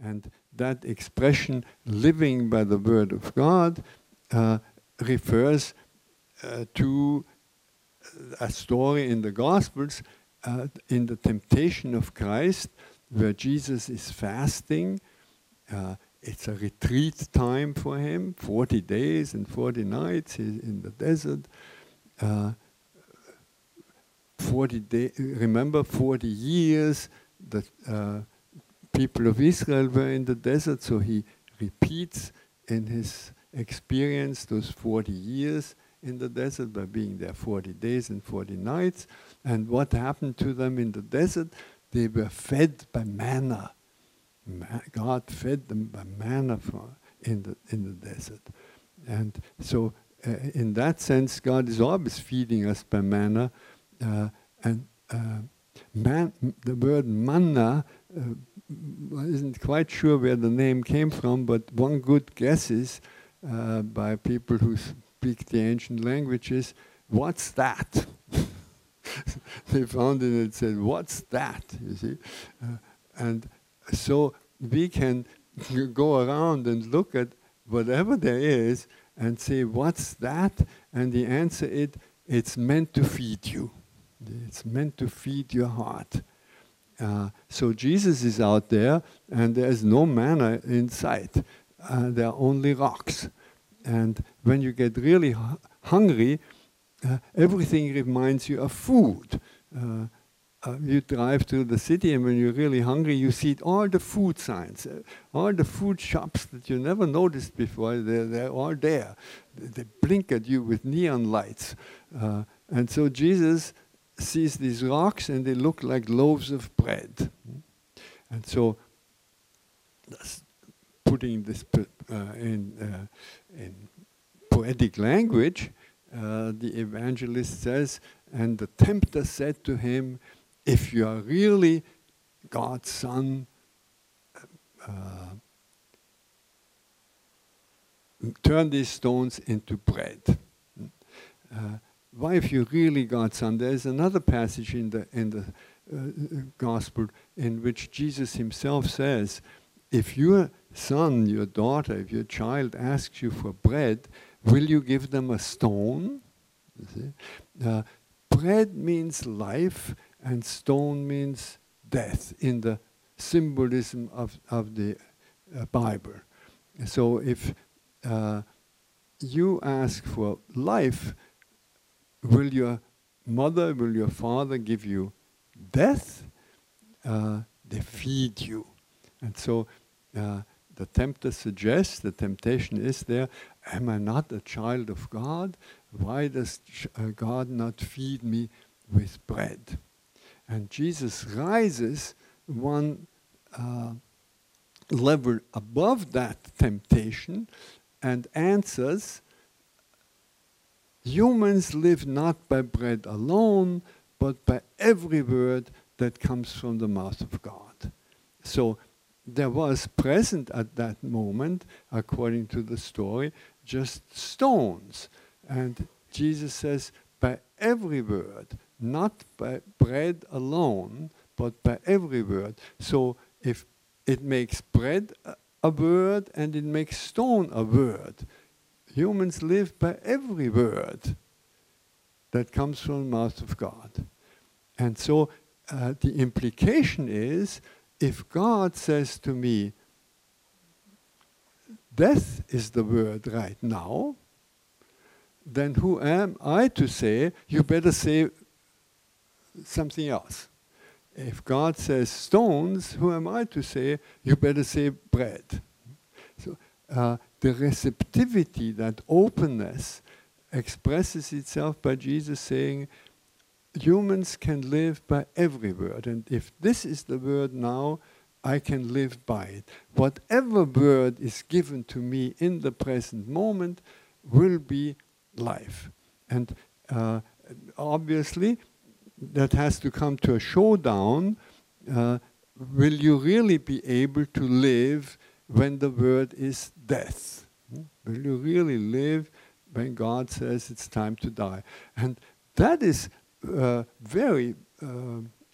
And that expression, living by the word of God, refers to a story in the Gospels, in the temptation of Christ, where Jesus is fasting. It's a retreat time for him, 40 days and 40 nights in the desert. 40 years that people of Israel were in the desert, so he repeats in his experience those 40 years in the desert by being there 40 days and 40 nights. And what happened to them in the desert? They were fed by manna. God fed them by manna in the desert. And so in that sense, God is always feeding us by manna. The word manna, I isn't quite sure where the name came from, but one good guess is by people who speak the ancient languages, what's that? They found it and said, what's that? You see? And so we can go around and look at whatever there is and say, what's that? And the answer is, it's meant to feed you. It's meant to feed your heart. So Jesus is out there, and there's no manna in sight. There are only rocks. And when you get really hungry, everything reminds you of food. You drive through the city, and when you're really hungry, you see all the food signs, all the food shops that you never noticed before. They're all there. They blink at you with neon lights. And so Jesus sees these rocks, and they look like loaves of bread. And so, that's putting this in poetic language, the evangelist says, and the tempter said to him, if you are really God's son, turn these stones into bread. Why, if you're really God's son? There's another passage in the gospel in which Jesus himself says, if your son, your daughter, if your child asks you for bread, will you give them a stone? You see? Bread means life, and stone means death in the symbolism of the Bible. So if you ask for life, will your mother, will your father give you death? They feed you. And so the tempter suggests, the temptation is there, am I not a child of God? Why does God not feed me with bread? And Jesus rises one level above that temptation and answers, humans live not by bread alone, but by every word that comes from the mouth of God. So there was present at that moment, according to the story, just stones. And Jesus says, by every word, not by bread alone, but by every word. So if it makes bread a word and it makes stone a word, humans live by every word that comes from the mouth of God. And so the implication is, if God says to me, death is the word right now, then who am I to say, you better say something else? If God says stones, who am I to say, you better say bread? So the receptivity, that openness, expresses itself by Jesus saying, humans can live by every word, and if this is the word now, I can live by it. Whatever word is given to me in the present moment will be life. And obviously, that has to come to a showdown. Will you really be able to live when the word is death? Will you really live when God says it's time to die? And that is very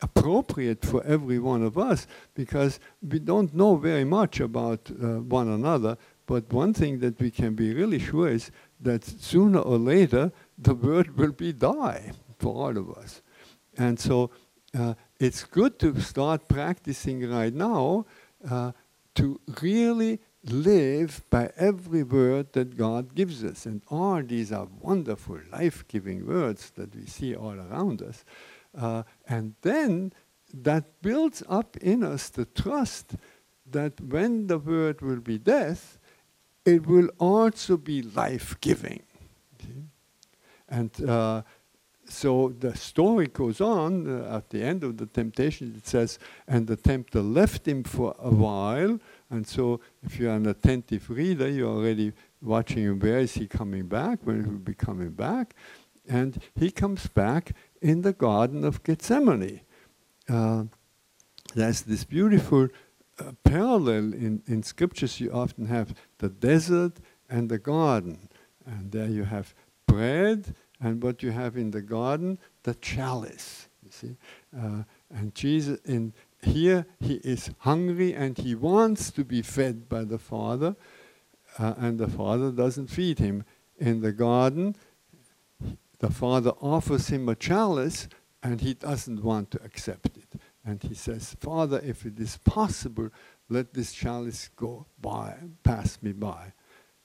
appropriate for every one of us, because we don't know very much about one another, but one thing that we can be really sure is that sooner or later the word will be die for all of us. And so it's good to start practicing right now to really live by every word that God gives us. And all these are wonderful, life-giving words that we see all around us. And then that builds up in us the trust that when the word will be death, it will also be life-giving. And so the story goes on. At the end of the temptation, it says, and the tempter left him for a while. And so if you're an attentive reader, you're already watching him. Where is he coming back? When he will be coming back? And he comes back in the Garden of Gethsemane. There's this beautiful parallel in scriptures. You often have the desert and the garden. And there you have bread, and what you have in the garden, the chalice. You see? And Jesus, here he is hungry and he wants to be fed by the Father, and the Father doesn't feed him. In the garden, the Father offers him a chalice and he doesn't want to accept it. And he says, Father, if it is possible, let this chalice go by, pass me by.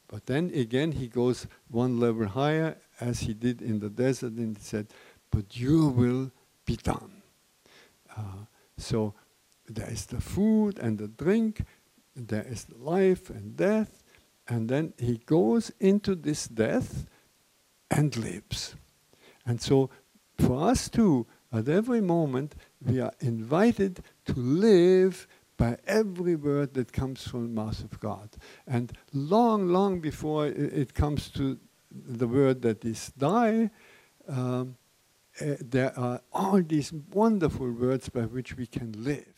But then again he goes one level higher, as he did in the desert, and he said, but your will be done. So there is the food and the drink, there is life and death, and then he goes into this death and lives. And so for us too, at every moment, we are invited to live by every word that comes from the mouth of God. And long, long before it comes to the word that is die, there are all these wonderful words by which we can live.